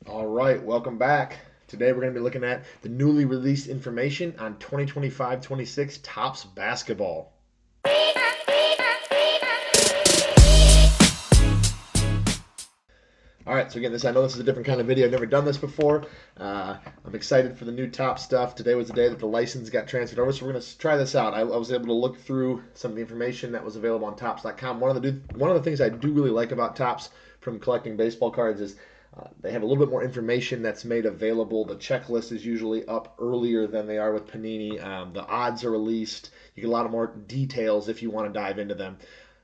All right, welcome back. Today we're going to be looking at the newly released information on 2025-26 Topps basketball. All right, so again, I know this is a different kind of video. I've never done this before. I'm excited for the new top stuff. Today was the day that the license got transferred over, so we're going to try this out. I was able to look through some of the information that was available on Topps.com. One of the things I do really like about Topps from collecting baseball cards is they have a little bit more information that's made available. The checklist is usually up earlier than they are with Panini. The odds are released. You get a lot of more details if you want to dive into them.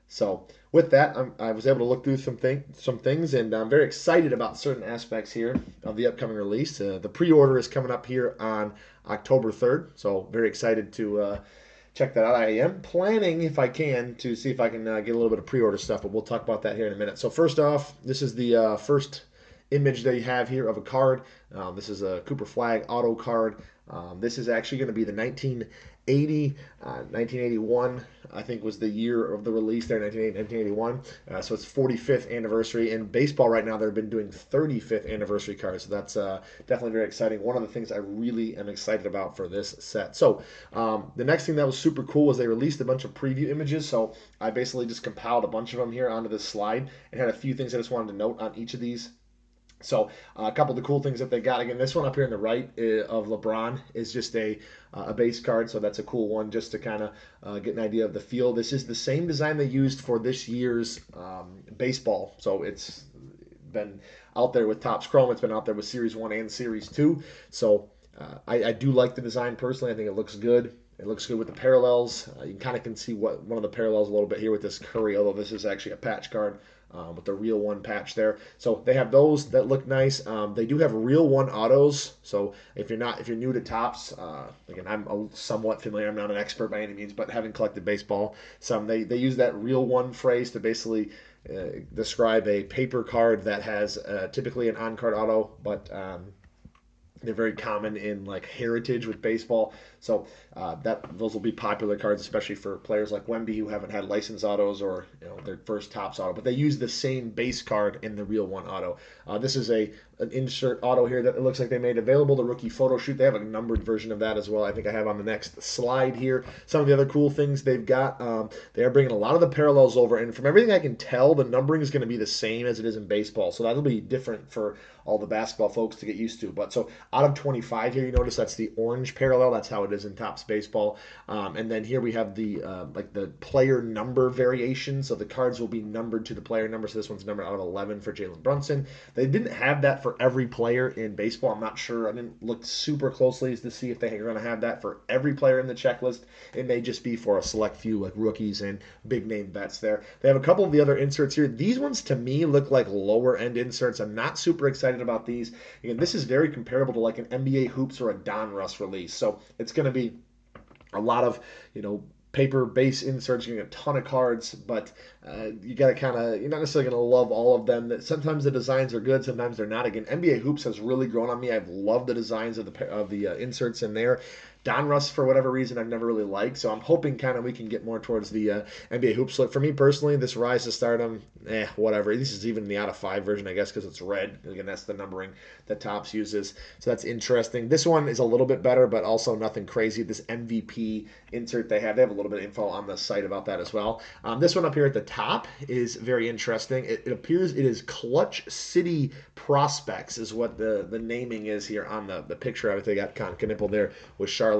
So with that, I was able to look through some things, and I'm very excited about certain aspects here of the upcoming release. The pre-order is coming up here on October 3rd, so very excited to check that out. I am planning, if I can, to see if I can get a little bit of pre-order stuff, but we'll talk about that here in a minute. So first off, this is the first image they have here of a card. This is a Cooper Flag auto card. This is actually going to be the 1980, 1981, I think was the year of the release there, 1980, 1981. So it's 45th anniversary. In baseball right now, they've been doing 35th anniversary cards. So that's definitely very exciting. One of the things I really am excited about for this set. So the next thing that was super cool was they released a bunch of preview images. So I basically just compiled a bunch of them here onto this slide and had a few things I just wanted to note on each of these. So a couple of the cool things that they got, again, this one up here on the right of LeBron is just a base card, so that's a cool one just to kind of get an idea of the feel. This is the same design they used for this year's baseball, so it's been out there with Topps Chrome. It's been out there with Series 1 and Series 2, so I do like the design personally. I think it looks good. It looks good with the parallels. You kind of can see one of the parallels a little bit here with this Curry, although this is actually a patch card with the Real One patch there. So they have those that look nice. They do have Real One autos. So if you're new to Topps, again, I'm somewhat familiar. I'm not an expert by any means, but having collected baseball, they use that Real One phrase to basically describe a paper card that has typically an on-card auto, but they're very common in like heritage with baseball, so that those will be popular cards, especially for players like Wemby who haven't had license autos or their first Topps auto. But they use the same base card in the Real One auto. This is an insert auto here that it looks like they made available. The rookie photo shoot. They have a numbered version of that as well. I think I have on the next slide here. Some of the other cool things they've got. They are bringing a lot of the parallels over, and from everything I can tell, the numbering is going to be the same as it is in baseball. So that'll be different for all the basketball folks to get used to. But so out of 25 here, you notice that's the orange parallel. That's how it is in Topps baseball. And then here we have the like the player number variation. So the cards will be numbered to the player number. So this one's numbered out of 11 for Jalen Brunson. They didn't have that for every player in baseball. I'm not sure. I didn't look super closely to see if they are going to have that for every player in the checklist. It may just be for a select few like rookies and big name vets there. They have a couple of the other inserts here. These ones to me look like lower end inserts. I'm not super excited about these. Again, this is very comparable to like an NBA Hoops or a Donruss release. So it's going to be a lot of, paper base inserts. You're getting a ton of cards, but you got to you're not necessarily going to love all of them. That sometimes the designs are good, sometimes they're not. Again, NBA Hoops has really grown on me. I've loved the designs of the inserts in there. Donruss, for whatever reason, I've never really liked, so I'm hoping we can get more towards the NBA Hoops look. For me personally, this Rise to Stardom, whatever. This is even the out of 5 version, I guess, because it's red. Again, that's the numbering that Topps uses, so that's interesting. This one is a little bit better, but also nothing crazy. This MVP insert they have a little bit of info on the site about that as well. This one up here at the top is very interesting. It appears it is Clutch City Prospects is what the naming is here on the picture of it. They got kind of Knipple there with Charlotte.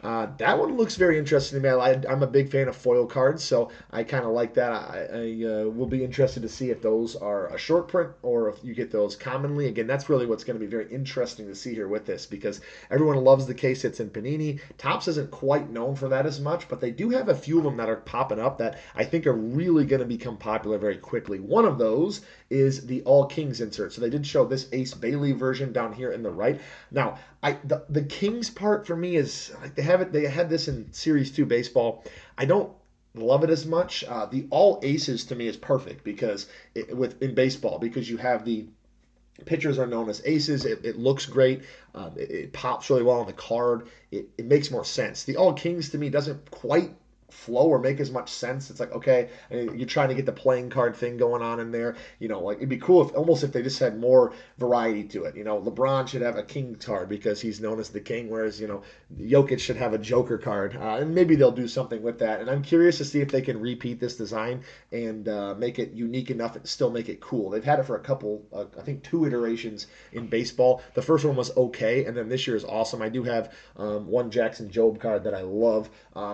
That one looks very interesting to me. I'm a big fan of foil cards, so I kind of like that. I will be interested to see if those are a short print or if you get those commonly. Again, that's really what's going to be very interesting to see here with this, because everyone loves the case hits in Panini. Topps isn't quite known for that as much, but they do have a few of them that are popping up that I think are really going to become popular very quickly. One of those is the All Kings insert. So they did show this Ace Bailey version down here in the right. Now, the Kings part for me is like they had this in Series 2 baseball. I don't love it as much. The All Aces to me is perfect because in baseball, because you have the pitchers are known as aces. It looks great. It pops really well on the card. It makes more sense. The All Kings to me doesn't quite flow or make as much sense. It's like, okay, you're trying to get the playing card thing going on in there. Like it'd be cool if they just had more variety to it. LeBron should have a king card because he's known as the king, whereas Jokic should have a Joker card, and maybe they'll do something with that. And I'm curious to see if they can repeat this design and make it unique enough and still make it cool. They've had it for a couple, I think 2 iterations in baseball. The first one was okay, and then this year is awesome. I do have one Jackson Jobe card that I love.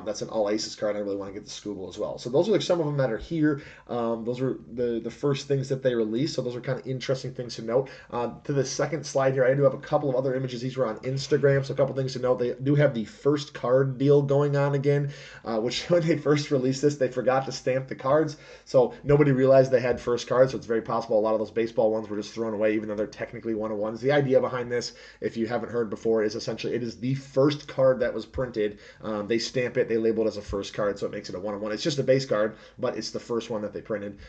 That's an all aces card. I really want to get the Scooble as well. So those are like some of them that are here. Those are the first things that they released. So those are kind of interesting things to note. To the second slide here, I do have a couple of other images. These were on Instagram. So a couple things to note. They do have the first card deal going on again, which when they first released this, they forgot to stamp the cards. So nobody realized they had first cards. So it's very possible a lot of those baseball ones were just thrown away, even though they're technically 1-of-1s. The idea behind this, if you haven't heard before, is essentially it is the first card that was printed. They stamp it, they label it as a first card, so it makes it a 1-of-1. It's just a base card, but it's the first one that they printed.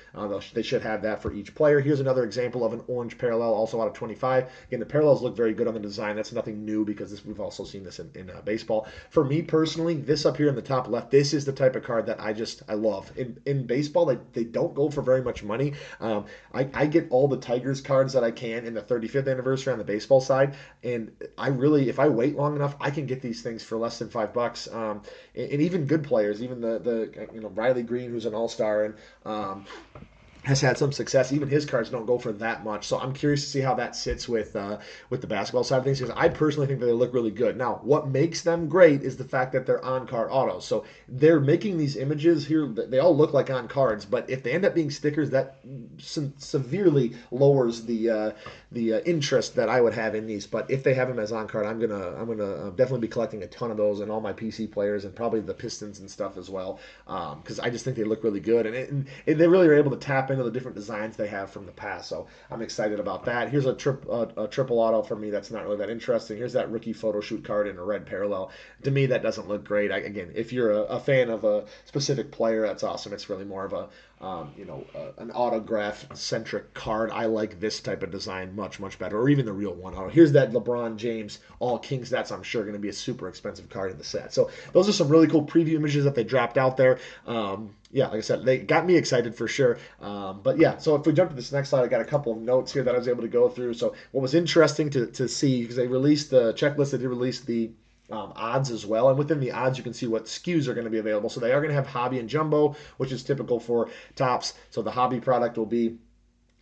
They should have that for each player. Here's another example of an orange parallel, also out of 25. Again, the parallels look very good on the design. That's nothing new because we've also seen this in baseball. For me personally, this up here in the top left, this is the type of card that I love. In baseball, they don't go for very much money. I get all the Tigers cards that I can in the 35th anniversary on the baseball side, and if I wait long enough, I can get these things for less than $5. And even good players, even the Riley Green, who's an all-star, and has had some success. Even his cards don't go for that much. So I'm curious to see how that sits with the basketball side of things, because I personally think that they look really good. Now, what makes them great is the fact that they're on-card autos. So they're making these images here. They all look like on cards, but if they end up being stickers, that severely lowers the interest that I would have in these. But if they have them as on-card, I'm gonna definitely be collecting a ton of those, and all my PC players, and probably the Pistons and stuff as well, because I just think they look really good, and they really are able to tap into the different designs they have from the past. So I'm excited about that. Here's a triple auto for me that's not really that interesting. Here's that rookie photo shoot card in a red parallel. To me, that doesn't look great. Again, if you're a fan of a specific player, that's awesome. It's really more of an autograph-centric card. I like this type of design much better, or even the real one auto. Here's that LeBron James All Kings. That's, I'm sure, going to be a super expensive card in the set. So those are some really cool preview images that they dropped out there. Yeah, like I said, they got me excited for sure. But yeah, so if we jump to this next slide, I got a couple of notes here that I was able to go through. So what was interesting to see, because they released the checklist, they did release the odds as well, and within the odds you can see what SKUs are going to be available. So they are going to have hobby and jumbo, which is typical for Topps. So the hobby product will be,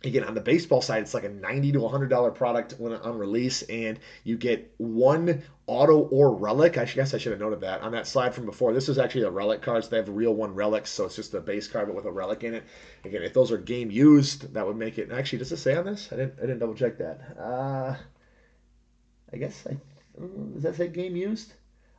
again, on the baseball side, it's like a $90 to $100 product when on release, and you get one auto or relic. I guess I should have noted that on that slide from before. This is actually a relic card, so they have real one relics, so it's just a base card but with a relic in it. Again, if those are game used, that would make it. Actually, does it say on this? I didn't double check that. Does that say game used?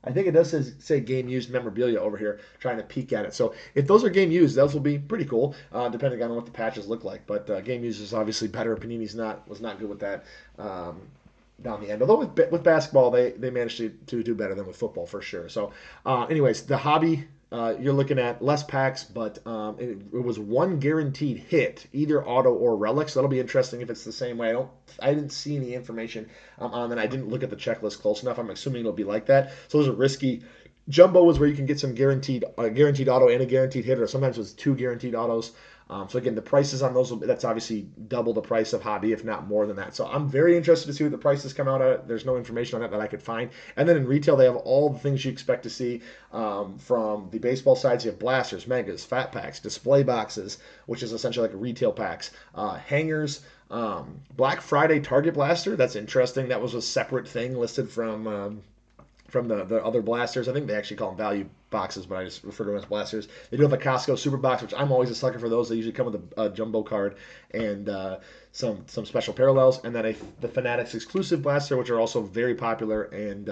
I think it does say game used memorabilia over here, trying to peek at it. So if those are game used, those will be pretty cool, depending on what the patches look like. But game used is obviously better. Panini's was not good with that down the end. Although with basketball, they managed to do better than with football for sure. So anyways, the hobby, you're looking at less packs, but it was one guaranteed hit, either auto or relic. So that'll be interesting if it's the same way. I didn't see any information on that. I didn't look at the checklist close enough. I'm assuming it'll be like that. So those are risky. Jumbo was where you can get some guaranteed auto and a guaranteed hit, or sometimes it was 2 guaranteed autos. So again, the prices on those, that's obviously double the price of hobby, if not more than that. So I'm very interested to see what the prices come out at. There's no information on that I could find. And then in retail, they have all the things you expect to see from the baseball sides. You have blasters, megas, fat packs, display boxes, which is essentially like a retail packs, hangers, Black Friday Target Blaster. That's interesting. That was a separate thing listed from the other blasters. I think they actually call them value boxes, but I just refer to them as blasters. They do have a Costco Super Box, which I'm always a sucker for those. They usually come with a jumbo card and some special parallels, and then the Fanatics exclusive blaster, which are also very popular and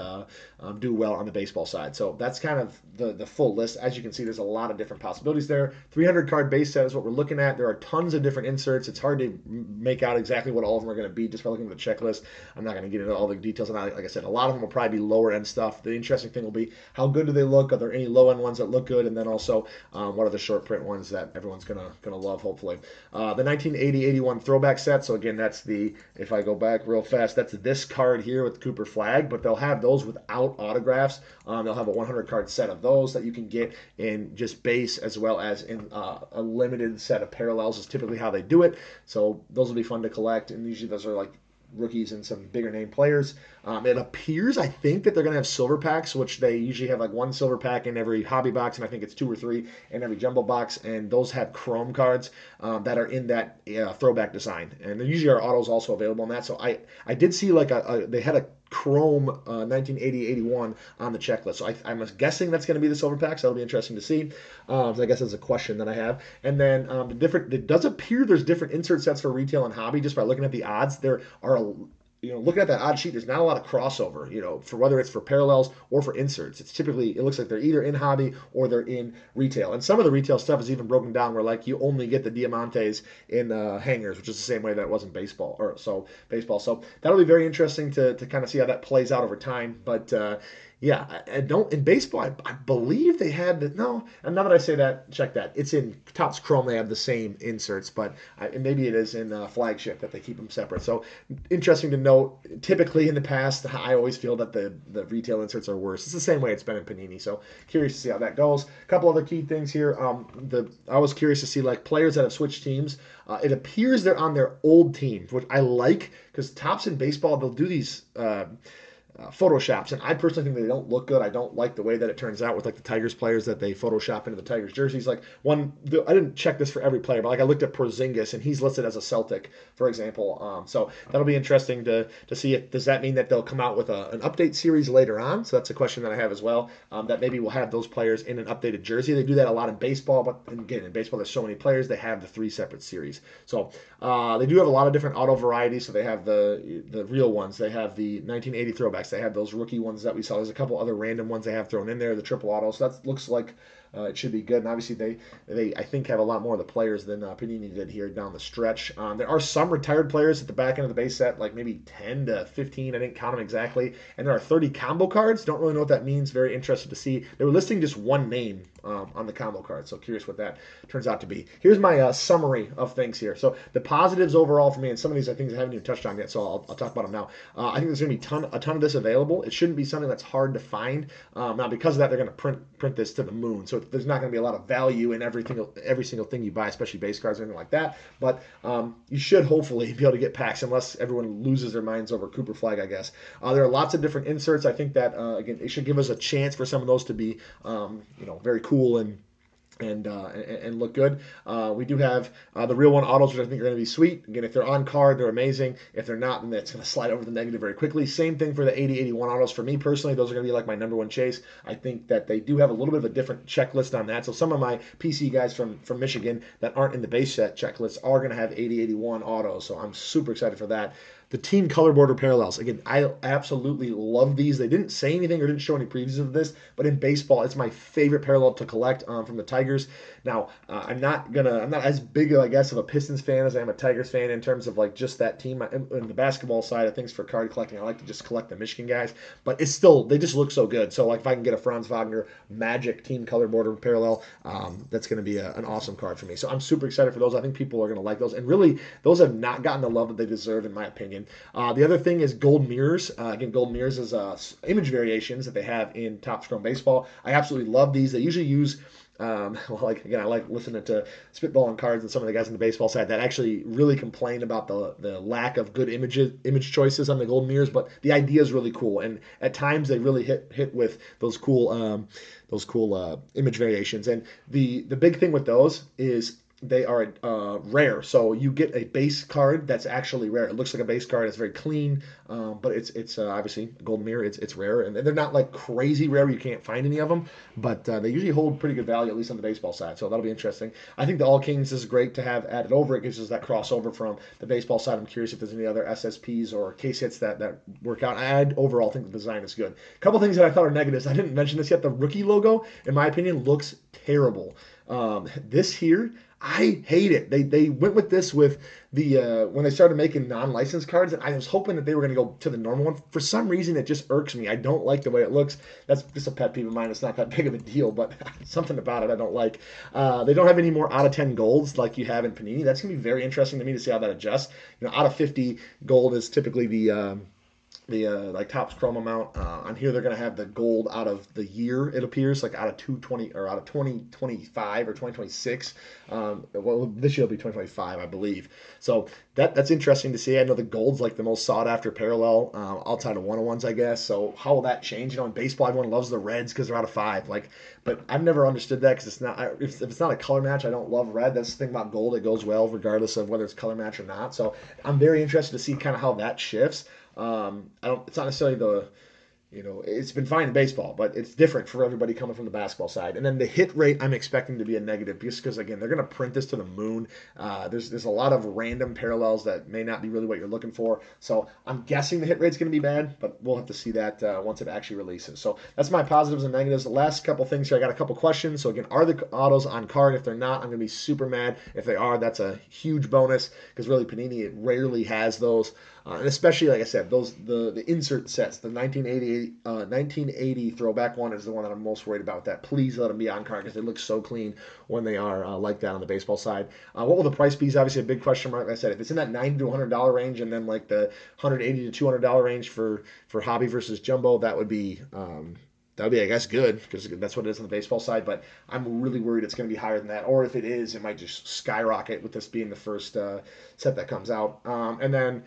do well on the baseball side. So that's kind of the full list. As you can see, there's a lot of different possibilities there. 300 card base set is what we're looking at. There are tons of different inserts. It's hard to make out exactly what all of them are going to be just by looking at the checklist. I'm not going to get into all the details on that. Like I said, a lot of them will probably be lower end stuff. The interesting thing will be how good do they look? Are there any any low end ones that look good, and then also what are the short print ones that everyone's gonna love, hopefully. The 1980-81 throwback set. So again, that's the, if I go back real fast, that's this card here with Cooper flag, but they'll have those without autographs. They'll have a 100 card set of those that you can get in just base, as well as in a limited set of parallels is typically how they do it. So those will be fun to collect, and usually those are like rookies and some bigger name players. It appears, I think, that they're going to have silver packs, which they usually have like one silver pack in every hobby box, and I think it's 2 or 3 in every jumbo box. And those have chrome cards that are in that throwback design, and there usually are autos also available on that. So I did see like they had a chrome 1980-81 on the checklist. So I'm guessing that's going to be the silver packs. That'll be interesting to see. So I guess that's a question that I have. And then it does appear there's different insert sets for retail and hobby just by looking at the odds. There are looking at that odd sheet, there's not a lot of crossover, for whether it's for parallels or for inserts. It's typically, it looks like they're either in hobby or they're in retail. And some of the retail stuff is even broken down where like you only get the Diamantes in hangers, which is the same way that it was in baseball. So that'll be very interesting to kind of see how that plays out over time. But yeah, in baseball, I believe they had no. And now that I say that, check that. It's in Topps Chrome. They have the same inserts, but maybe it is in Flagship that they keep them separate. So interesting to note. Typically in the past, I always feel that the retail inserts are worse. It's the same way it's been in Panini. So curious to see how that goes. A couple other key things here. I was curious to see like players that have switched teams. It appears they're on their old team, which I like because Topps in baseball, they'll do these photoshops, and I personally think they don't look good. I don't like the way that it turns out with like the Tigers players that they photoshop into the Tigers jerseys. Like I didn't check this for every player, but like I looked at Porzingis and he's listed as a Celtic, for example. So that'll be interesting to see does that mean that they'll come out with an update series later on? So that's a question that I have as well. That maybe we'll have those players in an updated jersey. They do that a lot in baseball, but again, in baseball there's so many players, they have the 3 separate series. So they do have a lot of different auto varieties. So they have the real ones. They have the 1980 throwbacks. They have those rookie ones that we saw. There's a couple other random ones they have thrown in there, the triple auto. So that looks like it should be good. And obviously they I think have a lot more of the players than Panini did here down the stretch. There are some retired players at the back end of the base set, like maybe 10 to 15. I didn't count them exactly. And there are 30 combo cards. Don't really know what that means. Very interested to see. They were listing just one name on the combo card. So curious what that turns out to be. Here's my summary of things here. So the positives overall for me, and some of these are things I haven't even touched on yet, so I'll talk about them now. I think there's going to be a ton of this available. It shouldn't be something that's hard to find. Now, because of that, they're going to print this to the moon. So there's not going to be a lot of value in every single thing you buy, especially base cards or anything like that. But you should hopefully be able to get packs unless everyone loses their minds over Cooper flag, I guess. There are lots of different inserts. I think that, again, it should give us a chance for some of those to be, very cool and look good. We do have the real one autos, which I think are going to be sweet. Again, if they're on card, they're amazing. If they're not, then that's going to slide over the negative very quickly. Same thing for the 80-81 autos. For me personally, those are going to be like my number one chase. I think that they do have a little bit of a different checklist on that. So some of my PC guys from Michigan that aren't in the base set checklist are going to have 80-81 autos. So I'm super excited for that. The team color border parallels. Again, I absolutely love these. They didn't say anything or didn't show any previews of this, but in baseball, it's my favorite parallel to collect from the Tigers. Now, I'm not as big, I guess, of a Pistons fan as I am a Tigers fan in terms of like just that team. In the basketball side of things for card collecting, I like to just collect the Michigan guys, but it's still, they just look so good. So like if I can get a Franz Wagner Magic team color border parallel, that's going to be an awesome card for me. So I'm super excited for those. I think people are going to like those, and really, those have not gotten the love that they deserve, in my opinion. The other thing is gold mirrors. Again, gold mirrors is image variations that they have in Topps Chrome Baseball. I absolutely love these. They usually use I like listening to Spitball and Cards and some of the guys on the baseball side that actually really complain about the lack of good image choices on the gold mirrors, but the idea is really cool, and at times they really hit with those cool image variations. And the big thing with those is they are rare. So you get a base card that's actually rare. It looks like a base card. It's very clean, but it's obviously a golden mirror. It's rare, and they're not like crazy rare. You can't find any of them, but they usually hold pretty good value, at least on the baseball side. So that'll be interesting. I think the All Kings is great to have added over. It gives us that crossover from the baseball side. I'm curious if there's any other SSPs or case hits that work out. I overall think the design is good. A couple things that I thought are negatives. I didn't mention this yet. The rookie logo, in my opinion, looks terrible. This here, I hate it. They went with this with the when they started making non-licensed cards, and I was hoping that they were going to go to the normal one. For some reason, it just irks me. I don't like the way it looks. That's just a pet peeve of mine. It's not that big of a deal, but something about it I don't like. They don't have any more out of 10 golds like you have in Panini. That's going to be very interesting to me to see how that adjusts. Out of 50, gold is typically the like Topps Chrome amount. On here, they're going to have the gold out of the year, it appears, like out of 220 or out of 2025 or 2026. Well, this year will be 2025, I believe. So that's interesting to see. I know the gold's like the most sought after parallel outside of 101s, I guess. So how will that change? In baseball, everyone loves the reds because they're out of 5. But I've never understood that because it's not, if it's not a color match, I don't love red. That's the thing about gold. It goes well regardless of whether it's color match or not. So I'm very interested to see kind of how that shifts. I don't. It's not necessarily it's been fine in baseball, but it's different for everybody coming from the basketball side. And then the hit rate, I'm expecting to be a negative just because, again, they're going to print this to the moon. There's a lot of random parallels that may not be really what you're looking for. So I'm guessing the hit rate's going to be bad, but we'll have to see that once it actually releases. So that's my positives and negatives. The last couple things here, I got a couple questions. So again, are the autos on card? If they're not, I'm going to be super mad. If they are, that's a huge bonus because really Panini, it rarely has those. And especially, like I said, the insert sets, the 1980 throwback one is the one that I'm most worried about. That please let them be on card because they look so clean when they are like that on the baseball side. What will the price be? Is obviously a big question mark. Like I said, if it's in that $90 to $100 range, and then like the $180 to $200 range for hobby versus jumbo, that would be. That would be, I guess, good because that's what it is on the baseball side. But I'm really worried it's going to be higher than that. Or if it is, it might just skyrocket with this being the first set that comes out. And then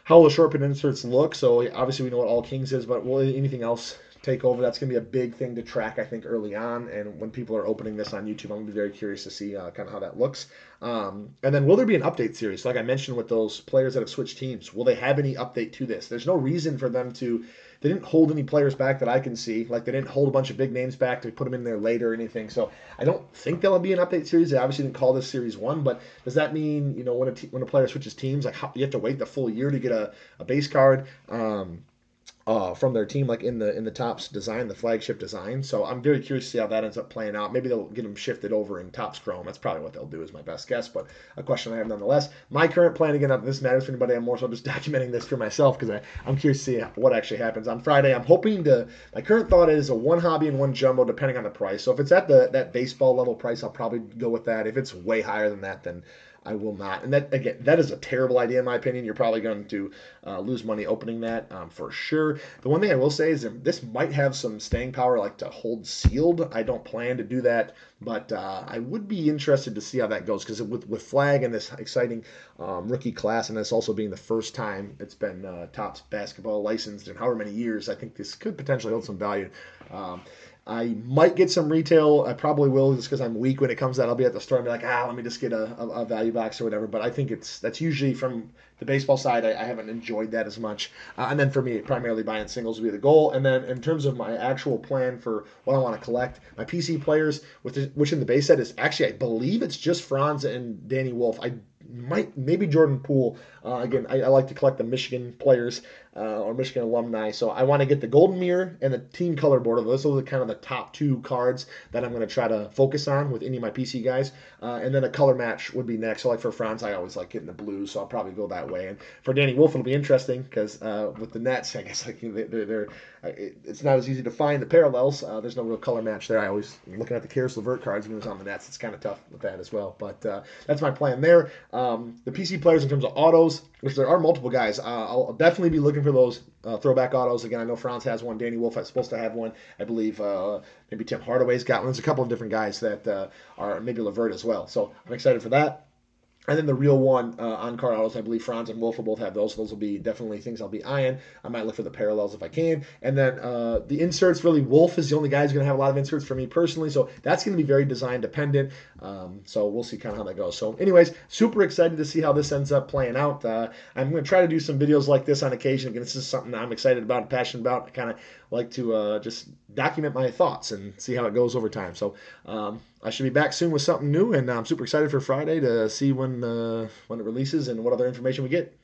how will the short print inserts look? So obviously we know what All Kings is, but will anything else take over? That's going to be a big thing to track, I think, early on. And when people are opening this on YouTube, I'm going to be very curious to see kind of how that looks. And then will there be an update series? Like I mentioned with those players that have switched teams, will they have any update to this? There's no reason for them to. They didn't hold any players back that I can see. Like they didn't hold a bunch of big names back to put them in there later or anything. So I don't think there'll be an update series. They obviously didn't call this series 1, but does that mean when a player switches teams, like you have to wait the full year to get a base card? From their team, like in the Topps design, the flagship design. So I'm very curious to see how that ends up playing out. Maybe they'll get them shifted over in Topps Chrome. That's probably what they'll do, is my best guess. But a question I have nonetheless. My current plan, again, this matters for anybody. I'm more so just documenting this for myself because I'm curious to see what actually happens on Friday. I'm hoping to. My current thought is a 1 hobby and 1 jumbo, depending on the price. So if it's at that baseball level price, I'll probably go with that. If it's way higher than that, then I will not. And that, again, that is a terrible idea in my opinion. You're probably going to lose money opening that for sure. The one thing I will say is that this might have some staying power, like to hold sealed. I don't plan to do that, but I would be interested to see how that goes because with Flag and this exciting rookie class, and this also being the first time it's been Topps basketball licensed in however many years, I think this could potentially hold some value. I might get some retail. I probably will just because I'm weak when it comes to that. I'll be at the store and be like, let me just get a value box or whatever. But I think that's usually from the baseball side. I haven't enjoyed that as much. And then for me, primarily buying singles would be the goal. And then in terms of my actual plan for what I want to collect, my PC players, which in the base set is actually, I believe it's just Franz and Danny Wolf. Maybe Jordan Poole. Again, I like to collect the Michigan players or Michigan alumni. So I want to get the Golden Mirror and the team color border. Those are kind of the top 2 cards that I'm going to try to focus on with any of my PC guys. And then a color match would be next. So like for Franz, I always like getting the blues, so I'll probably go that way. And for Danny Wolf, it'll be interesting because with the Nets, I guess it's not as easy to find the parallels. There's no real color match there. I'm looking at the Karis LeVert cards when he was on the Nets. It's kind of tough with that as well. But that's my plan there. The PC players in terms of autos, which there are multiple guys, I'll definitely be looking for those throwback autos. Again, I know Franz has one. Danny Wolf is supposed to have one. I believe maybe Tim Hardaway's got one. There's a couple of different guys that are maybe LeVert as well. So I'm excited for that. And then the real one on card autos, I believe Franz and Wolf will both have those. So those will be definitely things I'll be eyeing. I might look for the parallels if I can. And then the inserts, really, Wolf is the only guy who's going to have a lot of inserts for me personally. So that's going to be very design dependent. So we'll see kind of how that goes. So anyways, super excited to see how this ends up playing out. I'm going to try to do some videos like this on occasion. Again, this is something I'm excited about and passionate about. I kind of like to just document my thoughts and see how it goes over time. So I should be back soon with something new, and I'm super excited for Friday to see when it releases and what other information we get.